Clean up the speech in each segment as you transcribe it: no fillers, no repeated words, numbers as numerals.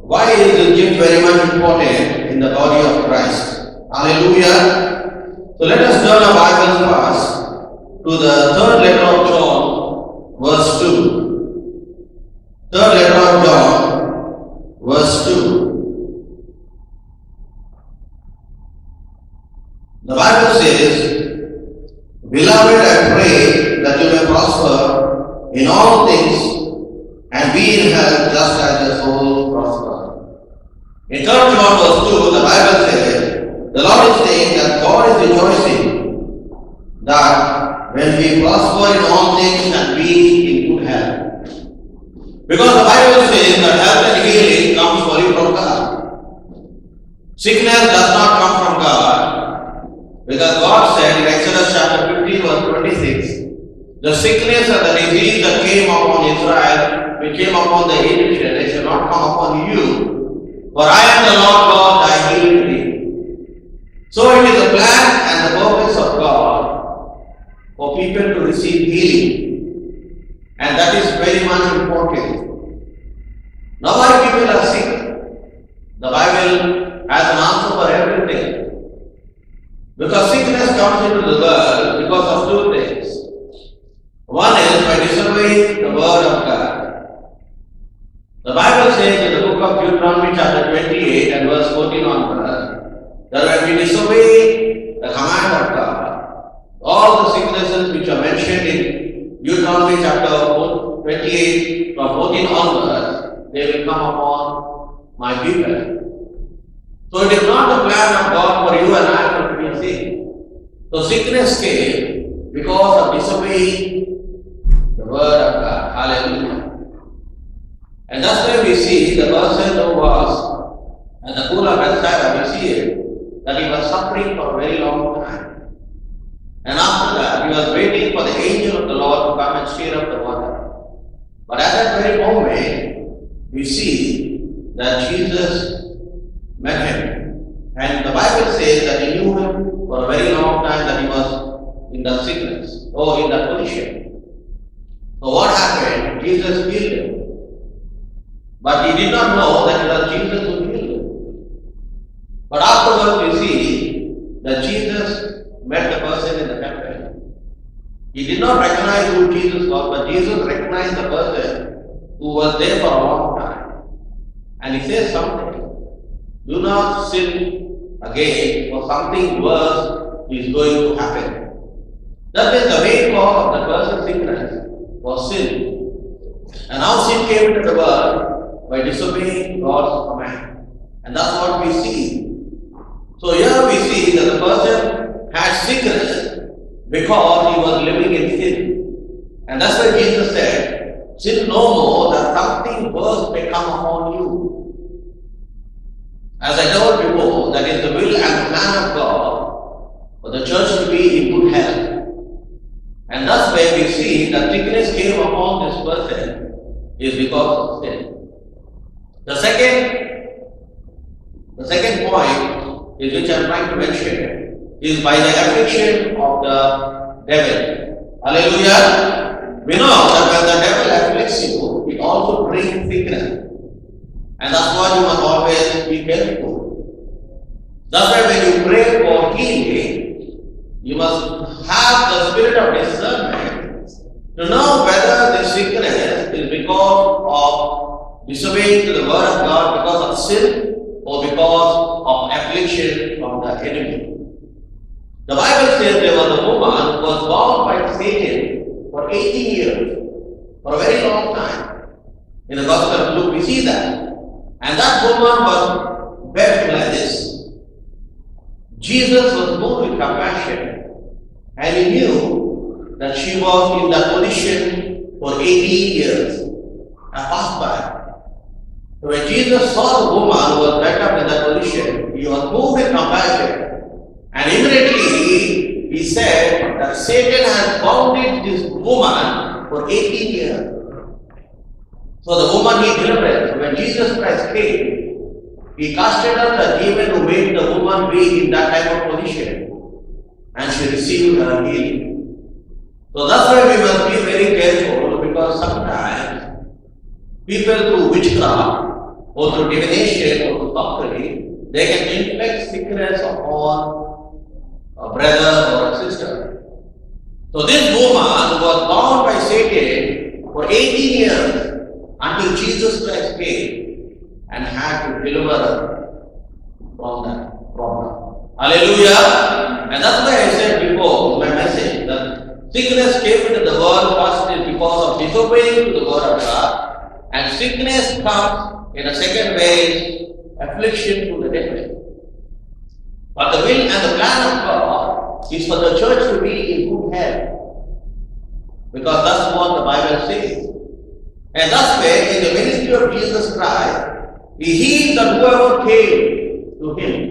Why is the gift very much important in the body of Christ? Hallelujah. So let us turn our Bibles first to the third letter of John, verse 2. Third letter of John, verse 2. The Bible says, Beloved, I pray that you may prosper in all things and be in health just as your soul prospers. In 3 John verse 2, the Bible says, the Lord is saying that God is rejoicing that when we prosper in all things and be in good health. Because the Bible says that health and healing comes only from God. Sickness does not come from God. Because God said in Exodus chapter 15 verse 26, the sickness and the disease that came upon Israel, which came upon the Egyptians, they shall not come upon you. For I am the Lord God, thy healer thee. So it is the plan and the purpose of God for people to receive healing. And that is very much important. Now why people are sick? The Bible has an answer for everything. Because sickness comes into the world because of two things. One is by disobeying the word of God. The Bible says in the book of Deuteronomy chapter 28 and verse 14 onwards, that when we disobey the command of God, all the sicknesses which are mentioned in Deuteronomy chapter 28 from 14 onwards, they will come upon my people. So it is not the plan of God for you and I to be sick. So sickness came because of disobeying the word of God. Hallelujah. And that's why we see the person who was at the pool of Bethesda, we see it, that he was suffering for a very long time. And after that, he was waiting for the angel of the Lord to come and stir up the water. But at that very moment, we see that Jesus met him. And the Bible says that he knew him for a very long time, that he was in the sickness, or in that position. So what happened? Jesus healed him. But he did not know that it was Jesus who healed him. But afterwards we see that Jesus met the person in the temple. He did not recognize who Jesus was, but Jesus recognized the person who was there for a long time. And he says something. Do not sin again, or something worse is going to happen. That is the main cause of the person's sickness was sin. And now sin came into the world by disobeying God's command. And that's what we see. So here we see that the person had sickness because he was living in sin. And that's why Jesus said, sin no more, that something worse may come upon you. As I told before, that is the will and plan of God for the church to be in good health. And thus why we see that sickness came upon this person is because of sin. The second point is which I am trying to mention is by the affliction of the devil. Hallelujah! We know that when the devil afflicts you, it also brings sickness. And that's why you must always be careful. That's why when you pray for healing, you must have the spirit of discernment to know whether the sickness is because of disobeying to the word of God, because of sin, or because of affliction from the enemy. The Bible says there was a woman who was bound by Satan for 18 years, for a very long time. In the Gospel of Luke, we see that. And that woman was wept like this. Jesus was moved with compassion, and he knew that she was in that position for 18 years. I passed by. So when Jesus saw the woman who was wrapped up in that position, he was moved with compassion. And immediately he said that Satan has bounded this woman for 18 years. So the woman he delivered. When Jesus Christ came, he casted out the demon who made the woman be in that type of position. And she received her healing. So that's why we must be very careful, because sometimes people through witchcraft or through divination or through sorcery, they can inflict sickness upon a brother or a sister. So this woman was bound by Satan for 18 years until Jesus Christ came and had to deliver her from that problem. Hallelujah! And that's why I said before in my message that sickness came into the world first is because of disobeying to the word of God, and sickness comes in a second way, affliction to the devil. But the will and the plan of God is for the church to be in good health, because that's what the Bible says. And thus way, in the ministry of Jesus Christ, He healed that whoever came to Him.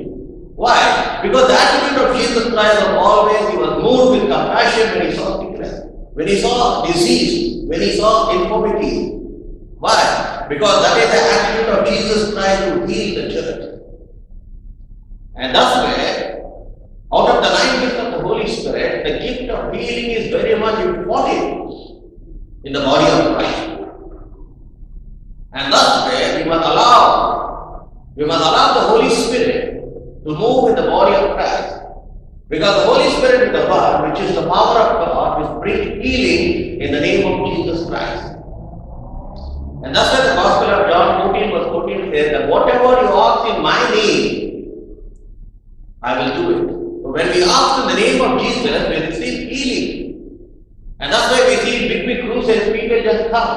Why? Because the attribute of Jesus Christ was always, He was moved with compassion when He saw sickness, when He saw disease, when He saw infirmity. Why? Because that is the attribute of Jesus Christ to heal the church. And thus way, out of the 9 gifts of the Holy Spirit, the gift of healing is very much important in the body of Christ. And thus way, we must allow the Holy Spirit to move in the body of Christ. Because the Holy Spirit is the Word, which is the power of God, which brings healing in the name of Jesus Christ. And that's why the Gospel of John 14 verse 14 says that whatever you ask in my name, I will do it. So when we ask in the name of Jesus, we receive healing. And that's why we see big crusades, people just come.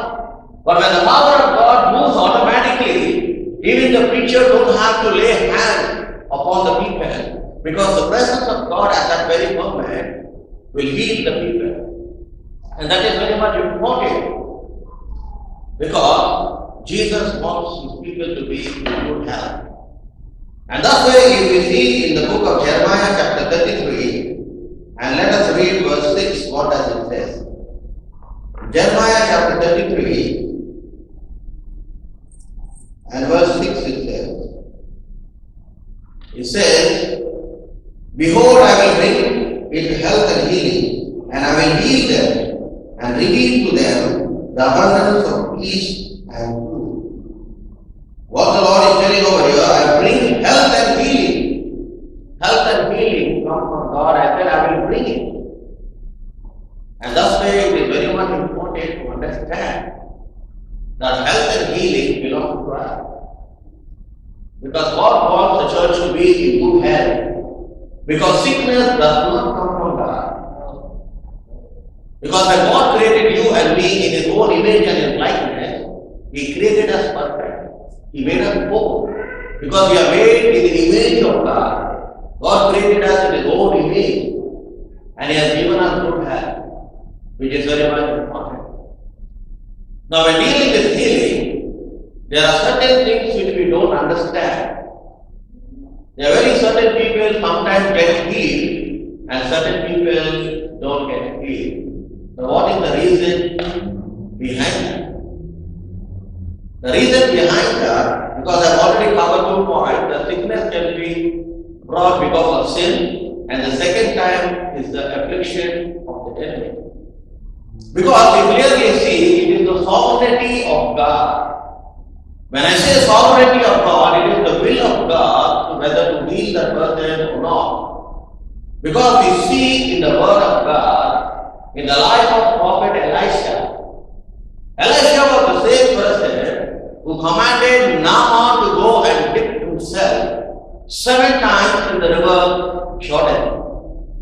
But when the power of God moves automatically, even the preacher don't have to lay hands upon the people, because the presence of God at that very moment will heal the people. And that is very much important, because Jesus wants His people to be in good health. And that's why if we see in the book of Jeremiah chapter 33, and let us read verse 6, what does it say? Jeremiah chapter 33 and verse 6 it says, behold, I will bring in health and healing, and I will heal them and reveal to them the abundance of peace and truth. What the Lord is telling over here, I bring health and healing. Health and healing come from God. I said I will bring it. And thus way it is very much important to understand that health and healing belong to God. Because God wants the church to be in good health. Because sickness does not come from God. Because when God created you and me in His own image and His likeness, He created us perfect. He made us whole. Because we are made in the image of God. God created us in His own image. And He has given us good health, which is very much important. Now when dealing with healing, there are certain things which we don't understand. There are very certain people sometimes get healed and certain people don't get healed. So what is the reason behind that? The reason behind that, because I've already covered 2 points, the sickness can be brought because of sin, and the second time is the affliction of the enemy. Because we clearly see it is the sovereignty of God. When I say sovereignty of God, it is the will of God whether to heal that person or not. Because we see in the word of God, in the life of Prophet Elisha, Elisha was the same person who commanded Naaman to go and dip himself 7 times in the river Jordan.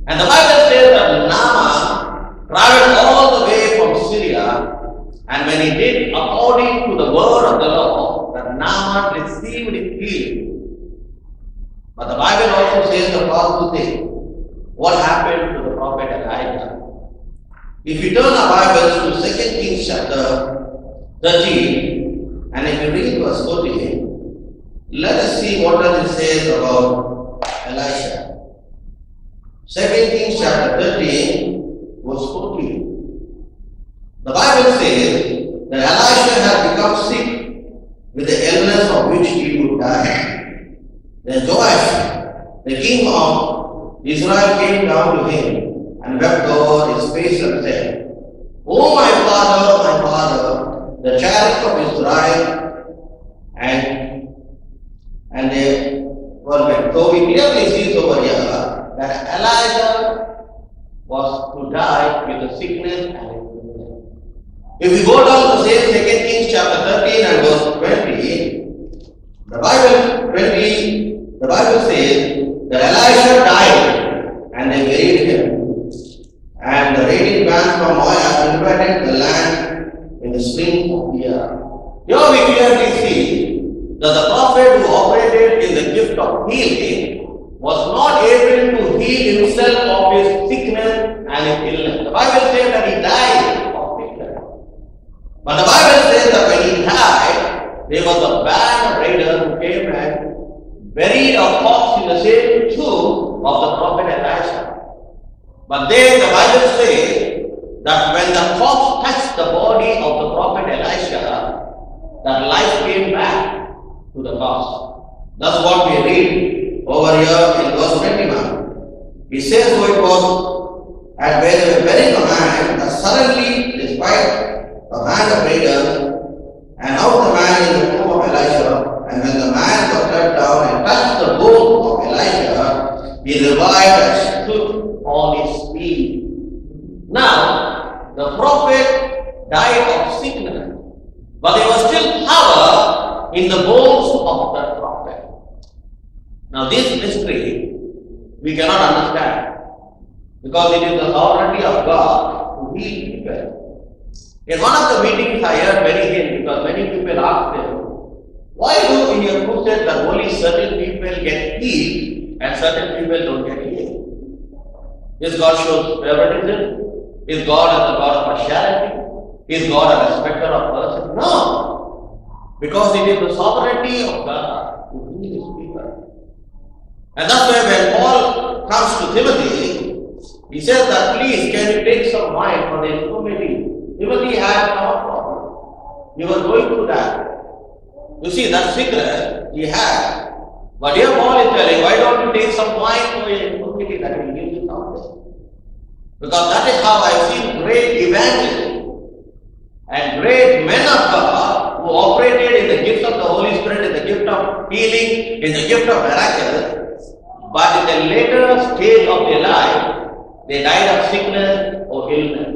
And the Bible says that Naaman traveled all the way from Syria, and when he did according to the word of the Lord, that Naaman received healing. But the Bible also says the positive thing. What happened to the prophet Elijah? If you turn our Bibles to 2 Kings chapter 13, and if you read verse 14, let us see what does it say about Elisha. 2 Kings chapter 13, verse 14. The Bible says that Elisha had become sick with the illness of which he would die. Then Joash, the king of Israel, came down to him and wept over his face and said, "O my father, the chariots of Israel and and they were met. So we clearly see over here that Elijah was to die with a sickness and illness. If we go down to say 2 Kings chapter 13 and verse 20, the Bible says that Elisha died and they buried him. And the raiding band from Moab invaded the land in the spring of the year. Here we clearly see that the prophet who operated in the gift of healing was not able to heal himself of his sickness and his illness. The Bible says that he died of sickness. But the Bible says that when he died, there was a band of raiders who came and buried a corpse in the same tomb of the prophet Elisha. But then the Bible says that when the corpse touched the body of the prophet Elisha, that life came back to the corpse. That's what we read over here in verse 21. It says, so it was at where they were burying a man, that suddenly, despite a band of raiders, and out the man in the tomb of Elisha, and when the man was cut down and touched the bone of Elisha, he revived and stood on his feet. Now, the prophet died of sickness, but there was still power in the bones of the prophet. Now, this mystery we cannot understand because it is the sovereignty of God to heal people. In one of the meetings, I heard many things because many people ask them, why do in your crusade that only certain people get healed and certain people don't get healed? Is God shows favoritism? Is God as a God of partiality? Is God a respecter of persons? No. Because it is the sovereignty of God to heal his people. And that's why when Paul comes to Timothy, he says that please can you take some wine for the infirmity. Timothy had no problem. He was going through that. You see, that sickness he had. But here Paul is telling, why don't you take some wine for your infirmity that will give you something? Because that is how I have seen great evangelists and great men of God who operated in the gift of the Holy Spirit, in the gift of healing, in the gift of miracles. But in the later stage of their life, they died of sickness or illness.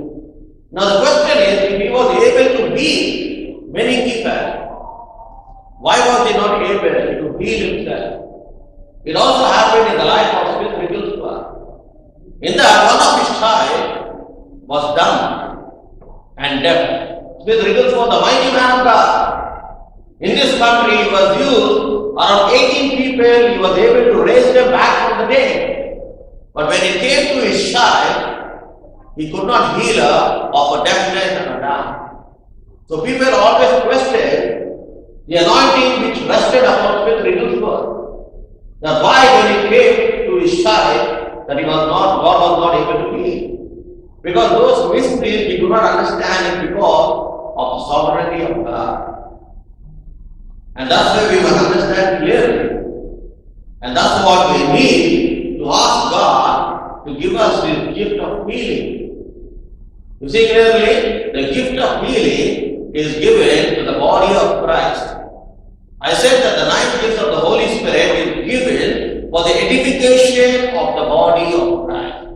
Now the question is, if he was able to heal many people, why was he not able to heal himself? It also happened in the life of Smith Wigglesworth. In that, one of his child was dumb and deaf. Smith Wigglesworth, the mighty man of God. In this country, he was used around 18 people, he was able to raise them back from the dead. But when it came to his child, he could not heal her of a deafness and a dumb. So people always question the anointing which rested upon Smith Wigglesworth. That why when it came to his child, that God was not able to heal. Because those mysteries we do not understand it because of the sovereignty of God. And that's why we must understand clearly. And that's what we need to ask God to give us this gift of healing. You see clearly, the gift of healing is given to the body of Christ. I said that the 9 gifts of the Holy Spirit is given for the edification of the body of Christ.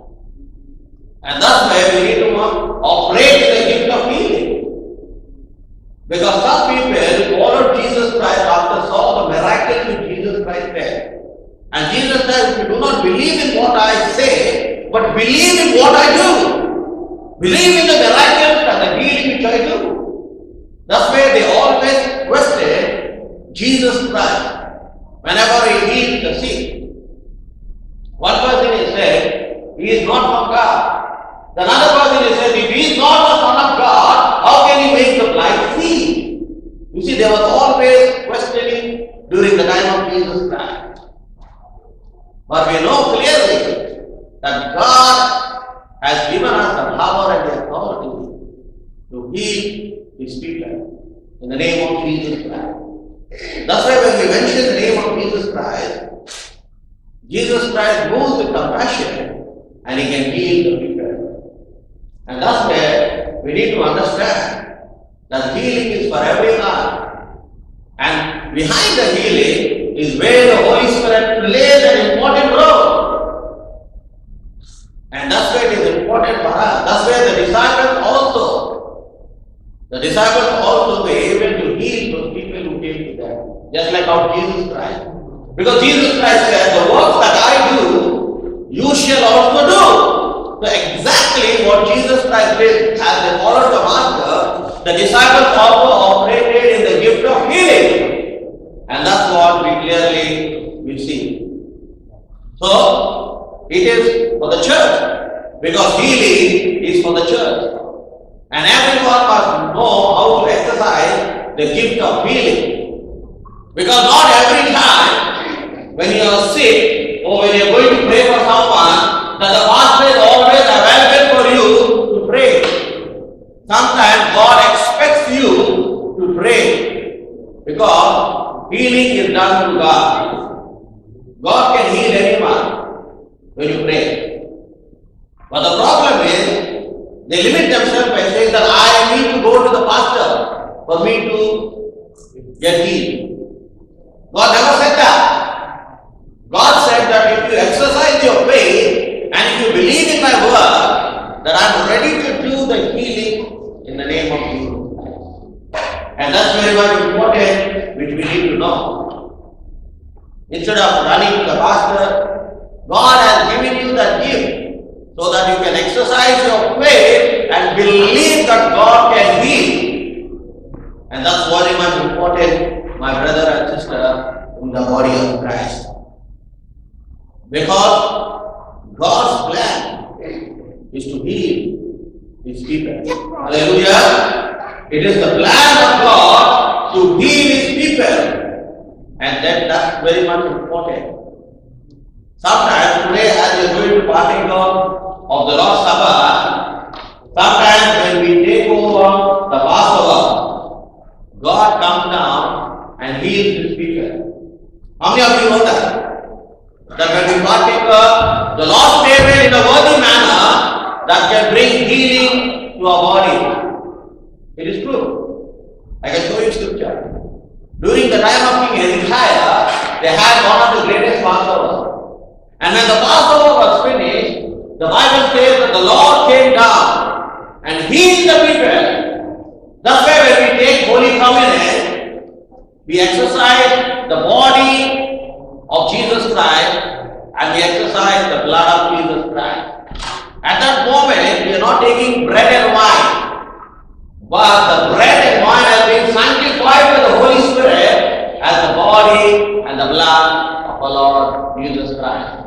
And that's why we need to operate the gift of healing. Because some people followed Jesus Christ after saw the miracles which Jesus Christ did. And Jesus said, if you do not believe in what I say, but believe in what I do. Believe in the miracles and the healing which I do. That's why they always question Jesus Christ whenever he healed the sick. One person is said, he is not from God. The another person is said, if he is not the Son of God, how can he make the blind see? You see, there was always questioning during the time of Jesus Christ. But we know clearly that God has given us the power and the authority to heal his people in the name of Jesus Christ. That's why when we mention the name of Jesus Christ moves with compassion and he can heal the people. And that's where we need to understand that healing is for everyone. And behind the healing is where the Holy Spirit plays an important role. And that's why it is important for us. That's where the disciples also were able to heal those people who came to them. Just like how Jesus Christ. Because Jesus Christ said, the works that I do, you shall also do. So exactly what Jesus Christ did as they followed the Master, the disciples also operated in the gift of healing. And that's what we clearly will see. So, it is for the church. Because healing is for the church. And everyone must know how to exercise the gift of healing. Because not every time when you are sick or when you are going to pray for someone, that the pastor is always available for you to pray. Sometimes God expects you to pray because healing is done through God. God can heal anyone when you pray. But the problem is, they limit themselves by saying that I need to go to the pastor for me to get healed. God never said that. God said that if you exercise your faith and if you believe in my word, that I am ready to do the healing in the name of Jesus. And that's very much important, which we need to know. Instead of running to the pastor, God has given you that gift so that you can exercise your faith and believe that God can heal. And that's very much important, my brother and sister, in the body of Christ. Because God's plan is to heal His people. Hallelujah! It is the plan of God to heal His people. And that's very much important. Sometimes today, as we are going to partake of the Lord's Supper, sometimes when we take over the Passover, God comes down and heals His people. How many of you know that? That when we partake of the Lord's table in a worthy manner, that can bring healing to our body. It is true. I can show you scripture. During the time of King Hezekiah, they had one of the greatest Passovers. And when the Passover was finished, the Bible says that the Lord came down and healed the people. That's why when we take Holy Communion, we exercise the body of Jesus Christ and we exercise the blood of Jesus Christ. At that moment, we are not taking bread and wine, but the bread and wine has been sanctified by the Holy Spirit as the body and the blood of our Lord Jesus Christ.